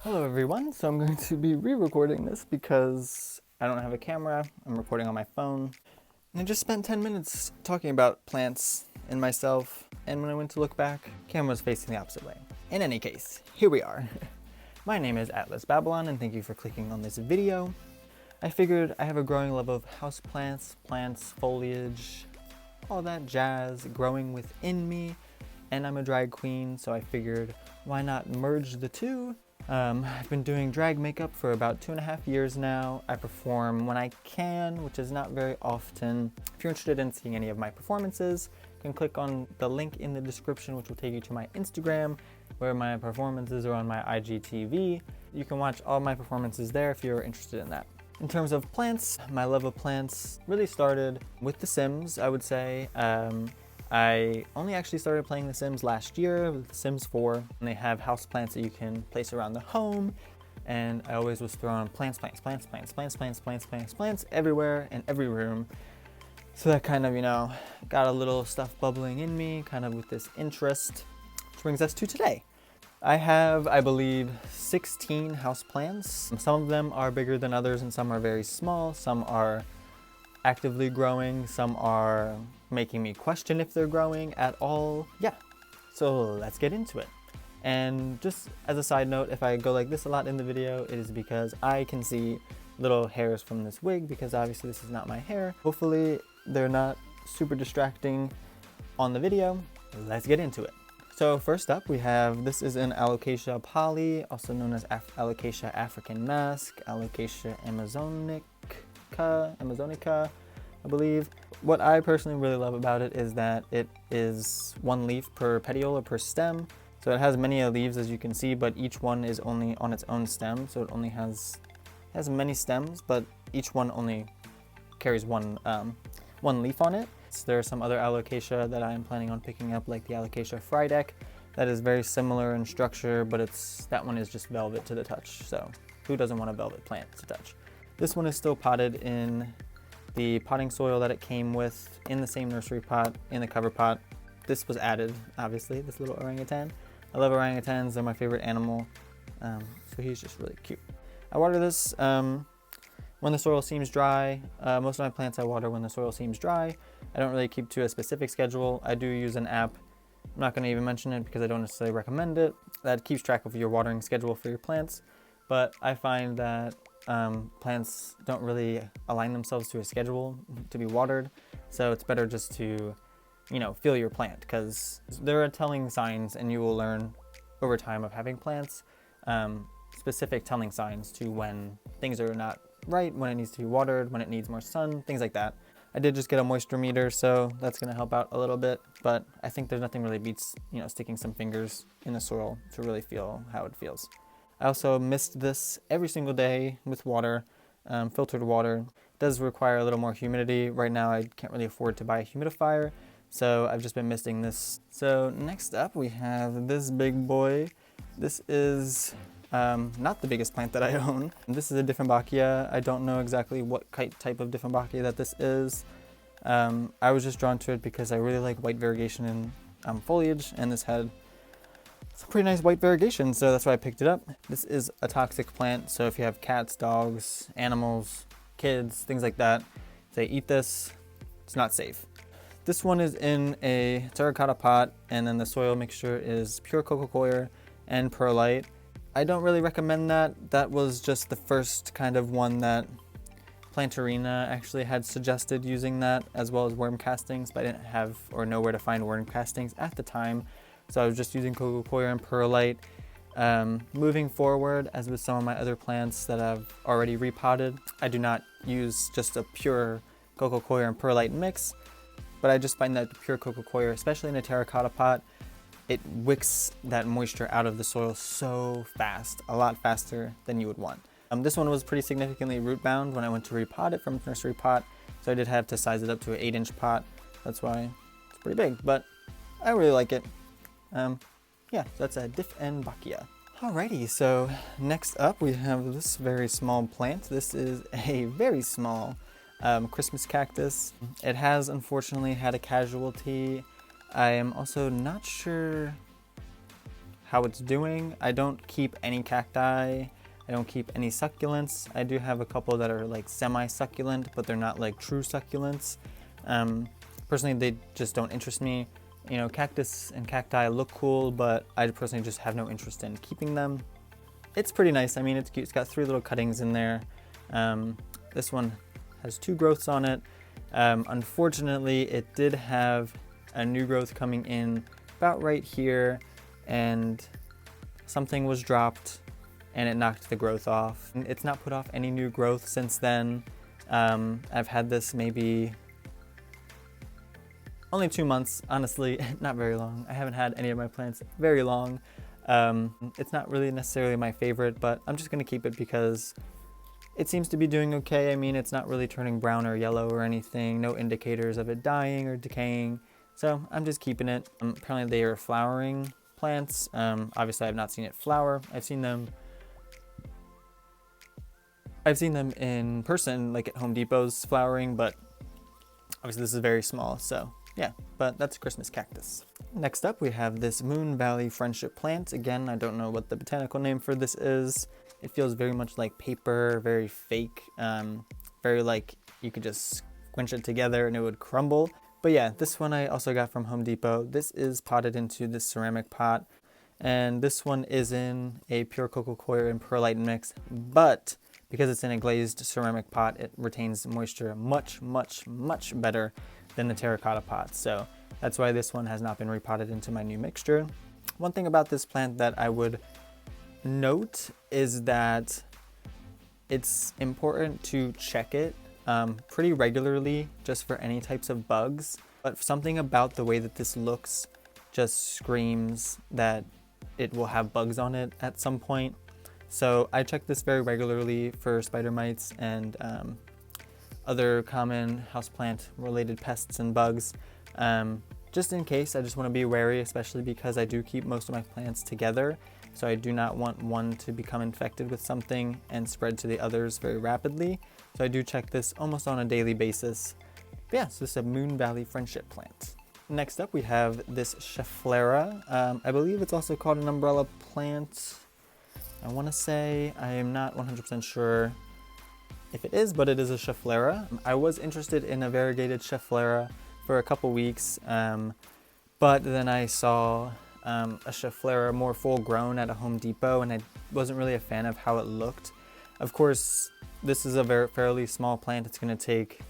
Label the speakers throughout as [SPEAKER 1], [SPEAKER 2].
[SPEAKER 1] Hello everyone, so I'm going to be re-recording this because I don't have a camera. I'm recording on my phone. And I just spent 10 minutes talking about plants and myself, and when I went to look back, camera was facing the opposite way. In any case, here we are. My name is Atlas Babylon, and thank you for clicking on this video. I figured I have a growing love of houseplants, plants, foliage, all that jazz growing within me, and I'm a drag queen, so I figured why not merge the two? I've been doing drag makeup for about 2.5 years now. I perform when I can, which is not very often. If you're interested in seeing any of my performances, you can click on the link in the description, which will take you to my Instagram, where my performances are on my IGTV. You can watch all my performances there if you're interested in that. In terms of plants, my love of plants really started with The Sims, I would say. I only actually started playing The Sims last year with The Sims 4, and they have house plants that you can place around the home, and I always was throwing plants everywhere in every room. So that kind of, got a little stuff bubbling in me, kind of with this interest, which brings us to today. I have, I believe, 16 house plants. Some of them are bigger than others, and some are very small. Some are actively growing, some are making me question if they're growing at all. Yeah, so let's get into it. And just as a side note, if I go like this a lot in the video, it is because I can see little hairs from this wig, because obviously this is not my hair. Hopefully they're not super distracting on the video. Let's get into it. So first up we have, this is an Alocasia poly, also known as Alocasia African mask, Alocasia Amazonica, I believe. What I personally really love about it is that it is one leaf per petiole or per stem. So it has many leaves, as you can see, but each one is only on its own stem. So it only has many stems, but each one only carries one leaf on it. So there are some other Alocasia that I'm planning on picking up, like the Alocasia Frydek. That is very similar in structure, but that one is just velvet to the touch. So who doesn't want a velvet plant to touch? This one is still potted in the potting soil that it came with, in the same nursery pot, in the cover pot. This was added, obviously, this little orangutan. I love orangutans, they're my favorite animal, so he's just really cute. I water this when the soil seems dry. Most of my plants I water when the soil seems dry. I don't really keep to a specific schedule. I do use an app, I'm not going to even mention it because I don't necessarily recommend it, that keeps track of your watering schedule for your plants, but I find that plants don't really align themselves to a schedule to be watered, so it's better just to, feel your plant, because there are telling signs, and you will learn over time of having plants, specific telling signs to when things are not right, when it needs to be watered, when it needs more sun, things like that. I did just get a moisture meter, so that's going to help out a little bit, but I think there's nothing really beats, sticking some fingers in the soil to really feel how it feels. I also mist this every single day with water, filtered water. It does require a little more humidity. Right now I can't really afford to buy a humidifier, so I've just been misting this. So next up we have this big boy. This is not the biggest plant that I own. This is a Dieffenbachia. I don't know exactly what type of Dieffenbachia that this is. I was just drawn to it because I really like white variegation in foliage, and this had some pretty nice white variegation, so that's why I picked it up. This is a toxic plant, so if you have cats, dogs, animals, kids, things like that, if they eat this, it's not safe. This one is in a terracotta pot, and then the soil mixture is pure coco coir and perlite. I don't really recommend that. That was just the first kind of one that Plantarina actually had suggested using that, as well as worm castings, but I didn't have or know where to find worm castings at the time. So I was just using coco coir and perlite. Moving forward, as with some of my other plants that I've already repotted, I do not use just a pure coco coir and perlite mix, but I just find that the pure coco coir, especially in a terracotta pot, it wicks that moisture out of the soil so fast, a lot faster than you would want. This one was pretty significantly root bound when I went to repot it from a nursery pot, so I did have to size it up to an 8-inch pot. That's why it's pretty big, but I really like it. Yeah, so that's a Dieffenbachia. Alrighty, so next up we have this very small plant. This is a very small Christmas cactus. It has unfortunately had a casualty. I am also not sure how it's doing. I don't keep any cacti. I don't keep any succulents. I do have a couple that are like semi-succulent, but they're not like true succulents. Personally, they just don't interest me. You know, cactus and cacti look cool, but I personally just have no interest in keeping them. It's pretty nice. I mean, it's cute. It's got 3 little cuttings in there. This one has 2 growths on it. Unfortunately, it did have a new growth coming in about right here, and something was dropped and it knocked the growth off. It's not put off any new growth since then. I've had this maybe only 2 months, honestly, not very long. I haven't had any of my plants very long. It's not really necessarily my favorite, but I'm just gonna keep it because it seems to be doing okay. I mean, it's not really turning brown or yellow or anything, no indicators of it dying or decaying. So I'm just keeping it. Apparently they are flowering plants. Obviously I've not seen it flower. I've seen them in person, like at Home Depot's flowering, but obviously this is very small, so yeah, but that's a Christmas cactus. Next up, we have this Moon Valley Friendship plant. Again, I don't know what the botanical name for this is. It feels very much like paper, very fake, very like you could just squinch it together and it would crumble. But yeah, this one I also got from Home Depot. This is potted into this ceramic pot, and this one is in a pure coco coir and perlite mix, but because it's in a glazed ceramic pot, it retains moisture much, much, much better than the terracotta pot. So that's why this one has not been repotted into my new mixture. One thing about this plant that I would note is that it's important to check it pretty regularly just for any types of bugs. But something about the way that this looks just screams that it will have bugs on it at some point. So I check this very regularly for spider mites and other common houseplant related pests and bugs. Just in case, I just want to be wary, especially because I do keep most of my plants together. So I do not want one to become infected with something and spread to the others very rapidly. So I do check this almost on a daily basis. But yeah, so this is a Moon Valley Friendship plant. Next up, we have this Schefflera. I believe it's also called an umbrella plant. I want to say, I am not 100% sure if it is, but it is a Schefflera. I was interested in a variegated Schefflera for a couple weeks, but then I saw a Schefflera more full grown at a Home Depot, and I wasn't really a fan of how it looked. Of course, this is a fairly small plant. It's going to take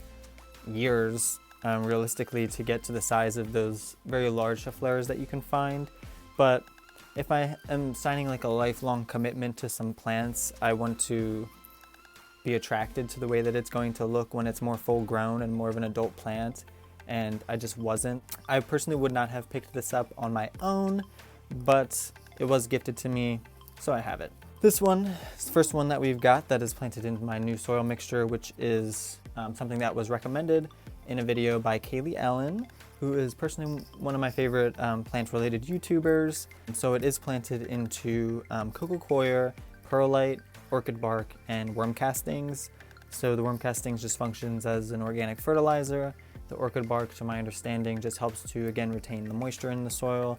[SPEAKER 1] years, realistically, to get to the size of those very large Scheffleras that you can find. But if I am signing like a lifelong commitment to some plants, I want to be attracted to the way that it's going to look when it's more full grown and more of an adult plant, and I just wasn't. I personally would not have picked this up on my own, but it was gifted to me, so I have it. This one is the first one that we've got that is planted into my new soil mixture, which is something that was recommended in a video by Kaylee Allen, who is personally one of my favorite plant-related YouTubers. And so it is planted into coco coir, perlite, orchid bark, and worm castings. So the worm castings just functions as an organic fertilizer. The orchid bark, to my understanding, just helps to, again, retain the moisture in the soil.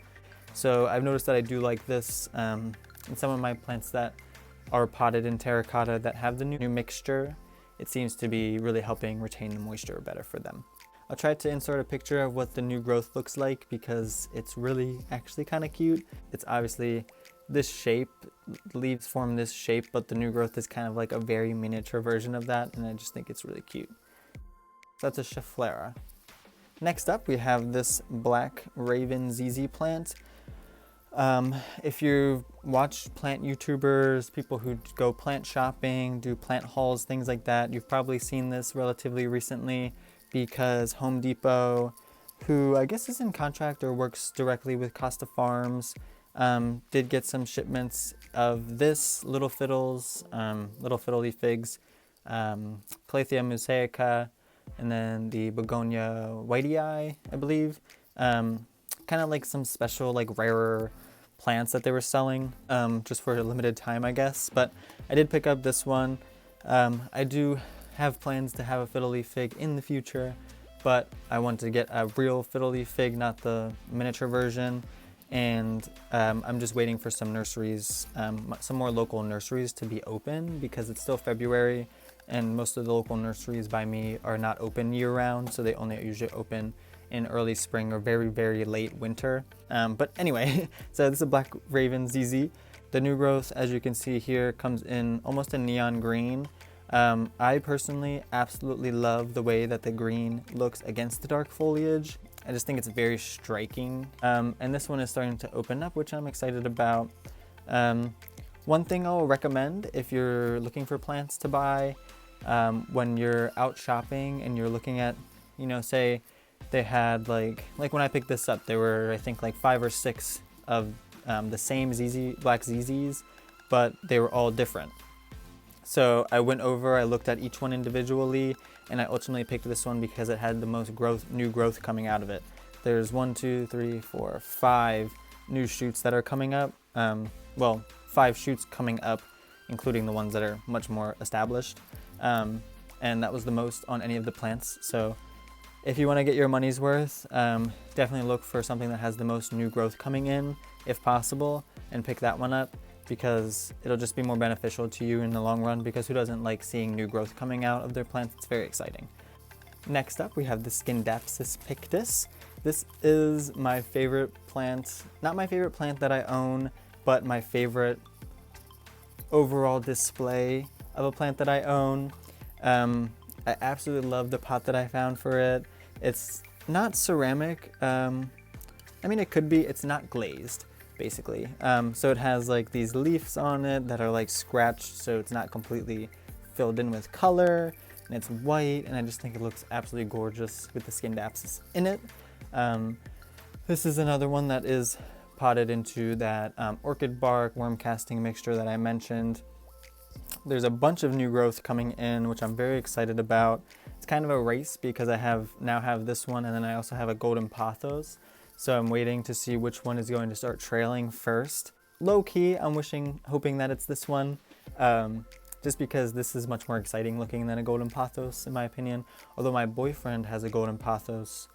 [SPEAKER 1] So I've noticed that I do like this in some of my plants that are potted in terracotta that have the new mixture. It seems to be really helping retain the moisture better for them. I'll try to insert a picture of what the new growth looks like because it's really actually kind of cute. It's obviously this shape, leaves form this shape, but the new growth is kind of like a very miniature version of that, and I just think it's really cute. So that's a Schefflera. Next up, we have this Black Raven ZZ plant. If you watch plant YouTubers, people who go plant shopping, do plant hauls, things like that, you've probably seen this relatively recently because Home Depot, who I guess is in contract or works directly with Costa Farms, did get some shipments of this Little Fiddles, Little Fiddly Figs, Calathea mosaica, and then the Begonia whitey, I believe. Kind of like some special, like rarer plants that they were selling, just for a limited time, I guess. But I did pick up this one. I do have plans to have a fiddle leaf fig in the future, but I want to get a real fiddle leaf fig, not the miniature version. and I'm just waiting for some nurseries, some more local nurseries to be open because it's still February and most of the local nurseries by me are not open year round, so they only usually open in early spring or very, very late winter. But anyway, so this is a Black Raven ZZ. The new growth, as you can see here, comes in almost a neon green. I personally absolutely love the way that the green looks against the dark foliage. I just think it's very striking. And this one is starting to open up, which I'm excited about. One thing I'll recommend if you're looking for plants to buy, when you're out shopping and you're looking at, you know, say they had like when I picked this up, there were I think like 5 or 6 of the same black ZZs, but they were all different. So I went over, I looked at each one individually, and I ultimately picked this one because it had the most new growth coming out of it. There's 1, 2, 3, 4, 5 new shoots that are coming up. Well, 5 shoots coming up, including the ones that are much more established. And that was the most on any of the plants. So if you want to get your money's worth, definitely look for something that has the most new growth coming in, if possible, and pick that one up, because it'll just be more beneficial to you in the long run, because who doesn't like seeing new growth coming out of their plants? It's very exciting. Next up, we have the Scindapsus pictus. This is my favorite plant, not my favorite plant that I own, but my favorite overall display of a plant that I own. I absolutely love the pot that I found for it. It's not ceramic. I mean, it could be. It's not glazed, basically. So it has like these leaves on it that are like scratched, so it's not completely filled in with color, and it's white, and I just think it looks absolutely gorgeous with the Scindapsus in it. This is another one that is potted into that orchid bark worm casting mixture that I mentioned. There's a bunch of new growth coming in, which I'm very excited about. It's kind of a race because I now have this one, and then I also have a golden pothos. So I'm waiting to see which one is going to start trailing first. Low key, I'm hoping that it's this one, just because this is much more exciting looking than a golden pothos, in my opinion. Although my boyfriend has a golden pothos,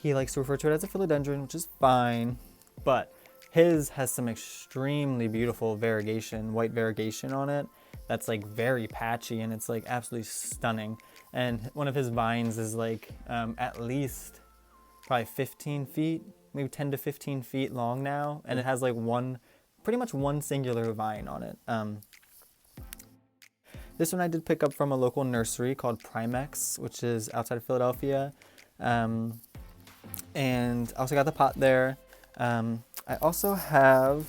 [SPEAKER 1] he likes to refer to it as a philodendron, which is fine, but his has some extremely beautiful variegation, white variegation on it. That's like very patchy, and it's like absolutely stunning. And one of his vines is like at least probably 15 feet, maybe 10 to 15 feet long now, and it has like pretty much one singular vine on it. This one I did pick up from a local nursery called Primex, which is outside of Philadelphia, and I also got the pot there. I also have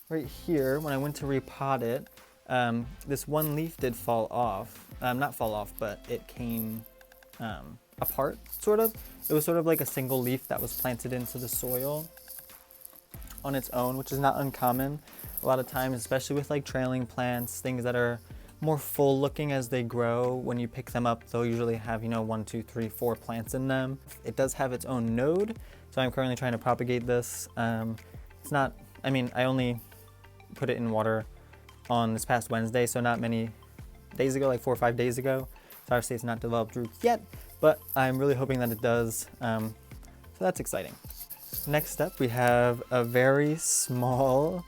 [SPEAKER 1] right here, when I went to repot it, this one leaf did fall off. Not fall off, but it came apart, sort of. It was sort of like a single leaf that was planted into the soil on its own, which is not uncommon. A lot of times, especially with like trailing plants, things that are more full looking as they grow, when you pick them up, they'll usually have, 1, 2, 3, 4 plants in them. It does have its own node, so I'm currently trying to propagate this. It's not, I only put it in water on this past Wednesday, so not many days ago, like 4 or 5 days ago. So obviously it's not developed roots yet, but I'm really hoping that it does. So that's exciting. Next up, we have a very small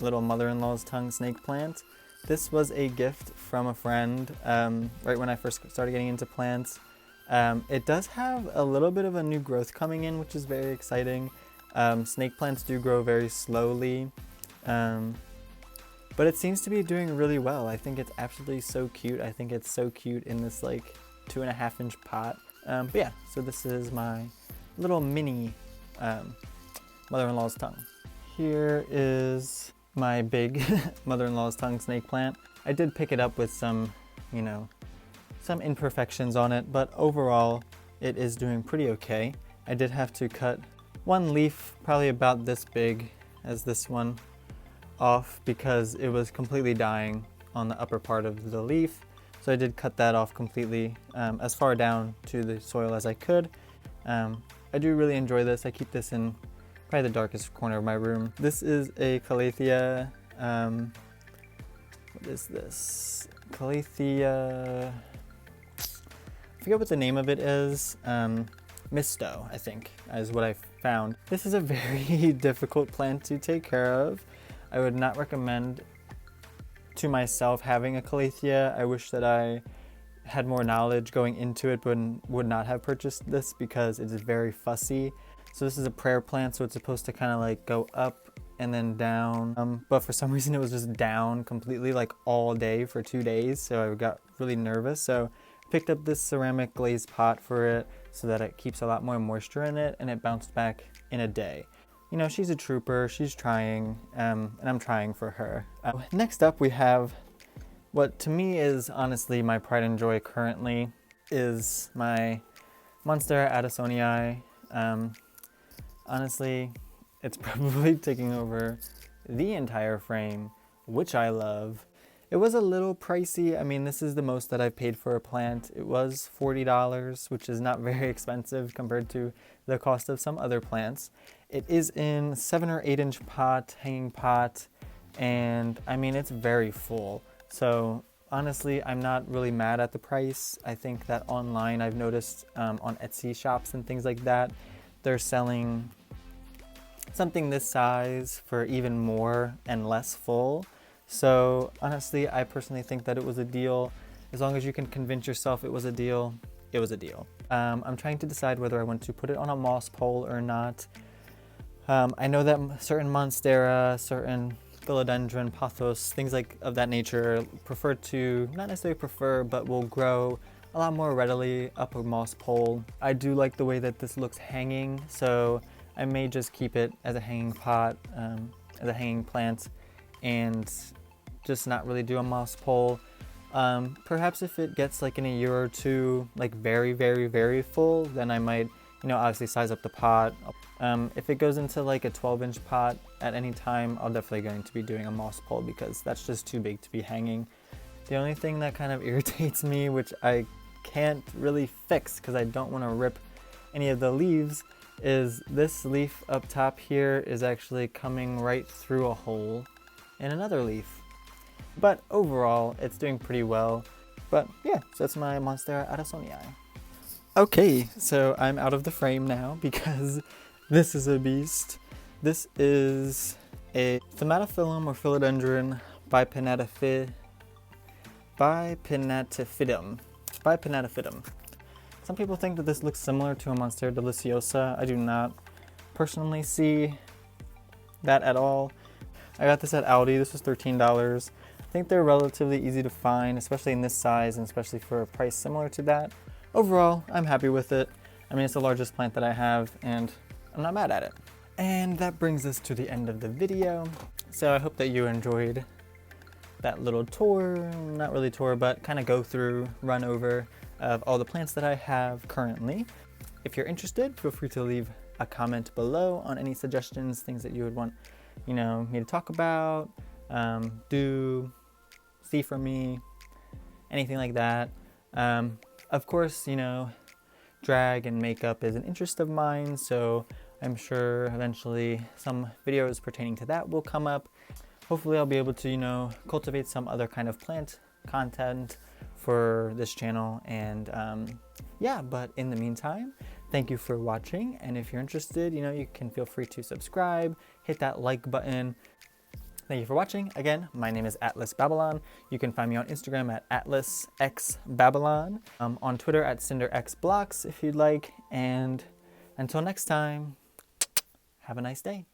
[SPEAKER 1] little mother-in-law's tongue snake plant. This was a gift from a friend right when I first started getting into plants. It does have a little bit of a new growth coming in, which is very exciting. Snake plants do grow very slowly, but it seems to be doing really well. I think it's absolutely so cute. I think it's so cute in this like 2.5-inch pot. But yeah, so this is my little mini mother-in-law's tongue. Here is my big mother-in-law's tongue snake plant. I did pick it up with some, some imperfections on it, but overall it is doing pretty okay. I did have to cut one leaf, probably about this big as this one, off because it was completely dying on the upper part of the leaf. So I did cut that off completely, as far down to the soil as I could. I do really enjoy this. I keep this in probably the darkest corner of my room. This is a Calathea, what is this? Calathea, I forget what the name of it is. Misto, I think, is what I found. This is a very difficult plant to take care of. I would not recommend to myself having a calathea. I wish that I had more knowledge going into it, but would not have purchased this because it is very fussy. So this is a prayer plant, so it's supposed to kind of like go up and then down. But for some reason it was just down completely like all day for 2 days. So I got really nervous. So I picked up this ceramic glazed pot for it so that it keeps a lot more moisture in it, and it bounced back in a day. You know, she's a trooper, she's trying, and I'm trying for her. Next up we have what to me is honestly my pride and joy currently is my Monstera Addisonii. Honestly, it's probably taking over the entire frame, which I love. It was a little pricey. I mean, this is the most that I've paid for a plant. It was $40, which is not very expensive compared to the cost of some other plants. It is in 7 or 8 inch pot, hanging pot, and I mean, it's very full. So honestly, I'm not really mad at the price. I think that online, I've noticed on Etsy shops and things like that, they're selling something this size for even more and less full. So honestly, I personally think that it was a deal. As long as you can convince yourself it was a deal, it was a deal. I'm trying to decide whether I want to put it on a moss pole or not. I know that certain Monstera, certain philodendron, pothos, things like of that nature prefer to, not necessarily prefer, but will grow a lot more readily up a moss pole. I do like the way that this looks hanging, so I may just keep it as a hanging pot, as a hanging plant, and just not really do a moss pole. Perhaps if it gets like in a year or two, like very, very, very full, then I might, you know, obviously size up the pot. If it goes into like a 12-inch pot at any time, I'll definitely going to be doing a moss pole because that's just too big to be hanging. The only thing that kind of irritates me, which I can't really fix because I don't want to rip any of the leaves, is this leaf up top here is actually coming right through a hole in another leaf. But overall, it's doing pretty well. But yeah, so that's my Monstera Addisonii. Okay, so I'm out of the frame now because this is a beast. This is a Thaumatophyllum or Philodendron bipinnatifidum. Some people think that this looks similar to a Monstera deliciosa. I do not personally see that at all. I got this at Aldi. This was $13. I think they're relatively easy to find, especially in this size and especially for a price similar to that. Overall, I'm happy with it. I mean, it's the largest plant that I have and I'm not mad at it. And that brings us to the end of the video. So I hope that you enjoyed that little tour, not really tour, but kind of go through, run over of all the plants that I have currently. If you're interested, feel free to leave a comment below on any suggestions, things that you would want, you know, me to talk about, do, see from me, anything like that. Of course, you know, drag and makeup is an interest of mine, so I'm sure eventually some videos pertaining to that will come up. Hopefully I'll be able to, you know, cultivate some other kind of plant content for this channel, and yeah, but in the meantime, thank you for watching, and if you're interested, you know, you can feel free to subscribe, hit that like button. Thank you for watching. Again, my name is Atlas Babylon. You can find me on Instagram at AtlasXBabylon, on Twitter at CinderXBlocks if you'd like, and until next time, have a nice day.